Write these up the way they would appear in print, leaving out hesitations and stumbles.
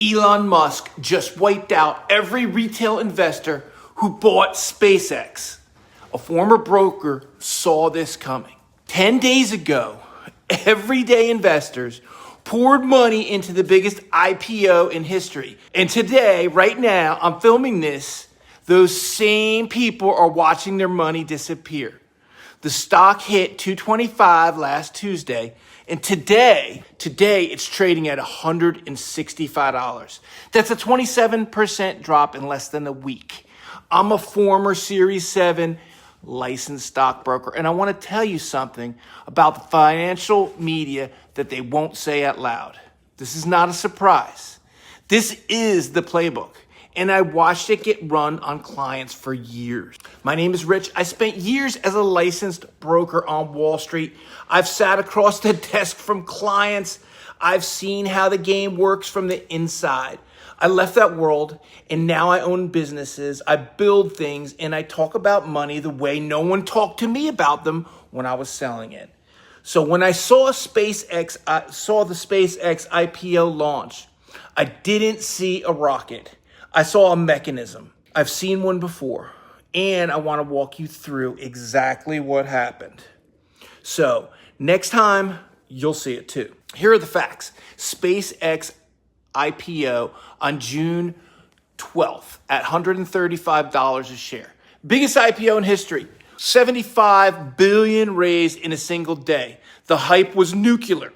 Elon Musk just wiped out every retail investor who bought SpaceX. A former broker saw this coming. 10 days ago, everyday investors poured money into the biggest IPO in history. And today, right now, I'm filming this, those same people are watching their money disappear. The stock hit 225 last Tuesday, and today it's trading at $165. That's a 27% drop in less than a week. I'm a former Series 7 licensed stockbroker, and I want to tell you something about the financial media that they won't say out loud. This is not a surprise. This is the playbook, and I watched it get run on clients for years. My name is Rich. I spent years as a licensed broker on Wall Street. I've sat across the desk from clients. I've seen how the game works from the inside. I left that world, and now I own businesses. I build things, and I talk about money the way no one talked to me about them when I was selling it. So when I saw the SpaceX IPO launch, I didn't see a rocket. I saw a mechanism. I've seen one before, and I want to walk you through exactly what happened. So next time, you'll see it too. Here are the facts. SpaceX IPO on June 12th at $135 a share. Biggest IPO in history. $75 billion raised in a single day. The hype was nuclear.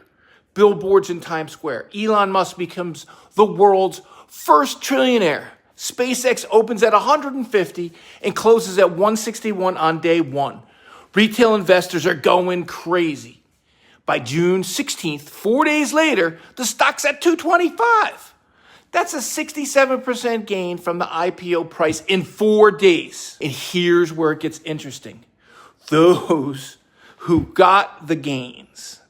Billboards in Times Square. Elon Musk becomes the world's first trillionaire. SpaceX opens at 150 and closes at 161 on day one. Retail investors are going crazy. By June 16th, 4 days later, the stock's at 225. That's a 67% gain from the IPO price in 4 days. And here's where it gets interesting. Those who got the gains,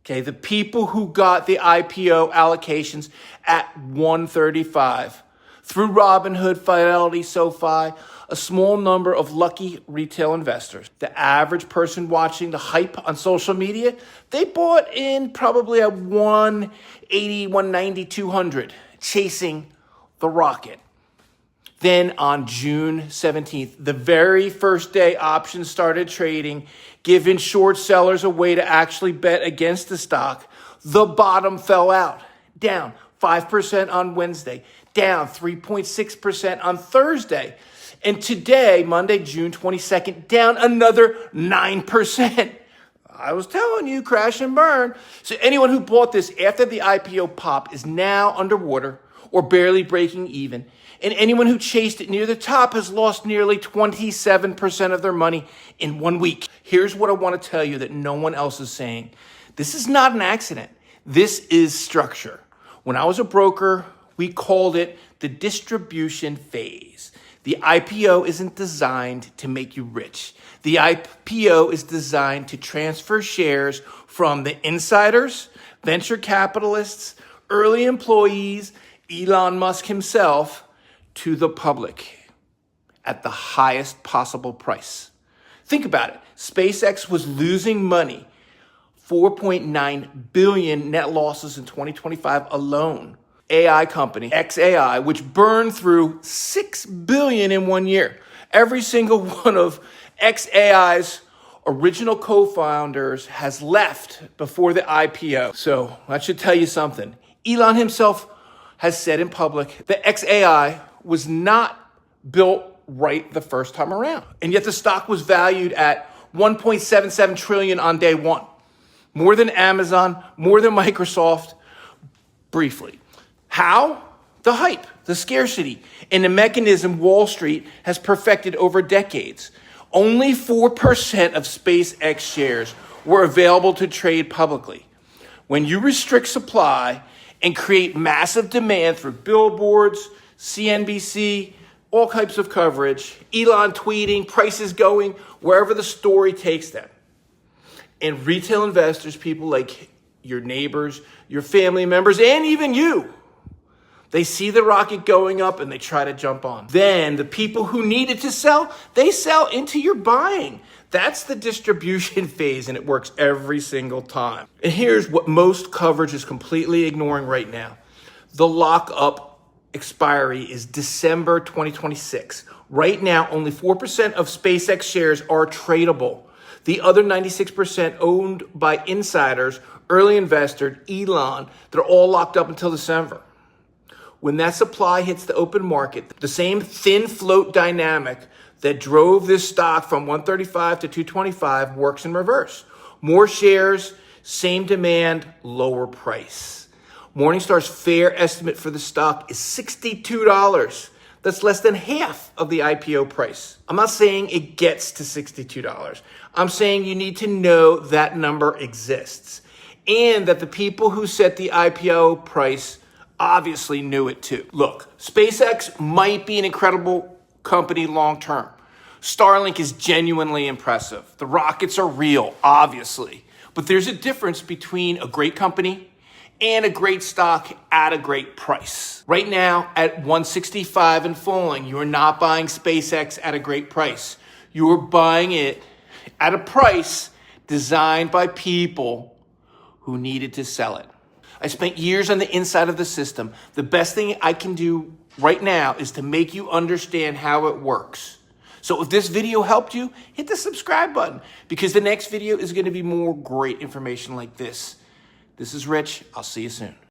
okay, the people who got the IPO allocations at 135 through Robinhood, Fidelity, SoFi, a small number of lucky retail investors. The average person watching the hype on social media, they bought in probably at 180, 190, 200, chasing the rocket. Then on June 17th, the very first day options started trading, giving short sellers a way to actually bet against the stock. The bottom fell out, down 5% on Wednesday, down 3.6% on Thursday. And today, Monday, June 22nd, down another 9%. I was telling you, crash and burn. So anyone who bought this after the IPO pop is now underwater or barely breaking even. And anyone who chased it near the top has lost nearly 27% of their money in 1 week. Here's what I want to tell you that no one else is saying. This is not an accident. This is structure. When I was a broker, we called it the distribution phase. The IPO isn't designed to make you rich. The IPO is designed to transfer shares from the insiders, venture capitalists, early employees, Elon Musk himself, to the public at the highest possible price. Think about it. SpaceX was losing money, 4.9 billion net losses in 2025 alone. AI company, XAI, which burned through $6 billion in 1 year. Every single one of XAI's original co-founders has left before the IPO. So that should tell you something. Elon himself has said in public that XAI was not built right the first time around. And yet the stock was valued at 1.77 trillion on day one. More than Amazon, more than Microsoft, briefly. How? The hype, the scarcity, and the mechanism Wall Street has perfected over decades. Only 4% of SpaceX shares were available to trade publicly. When you restrict supply and create massive demand through billboards, CNBC, all types of coverage, Elon tweeting, prices going, wherever the story takes them. And retail investors, people like your neighbors, your family members, and even you, they see the rocket going up and they try to jump on. Then the people who needed to sell, they sell into your buying. That's the distribution phase, and it works every single time. And here's what most coverage is completely ignoring right now. The lockup expiry is December 2026. Right now, only 4% of SpaceX shares are tradable. The other 96% owned by insiders, early investor, Elon, they're all locked up until December. When that supply hits the open market, the same thin float dynamic that drove this stock from 135 to 225 works in reverse. More shares, same demand, lower price. Morningstar's fair estimate for the stock is $62. That's less than half of the IPO price. I'm not saying it gets to $62. I'm saying you need to know that number exists and that the people who set the IPO price obviously knew it too. Look, SpaceX might be an incredible company long term. Starlink is genuinely impressive. The rockets are real, obviously. But there's a difference between a great company and a great stock at a great price. Right now, at 165 and falling, you are not buying SpaceX at a great price. You are buying it at a price designed by people who needed to sell it. I spent years on the inside of the system. The best thing I can do right now is to make you understand how it works. So if this video helped you, hit the subscribe button because the next video is going to be more great information like this. This is Rich. I'll see you soon.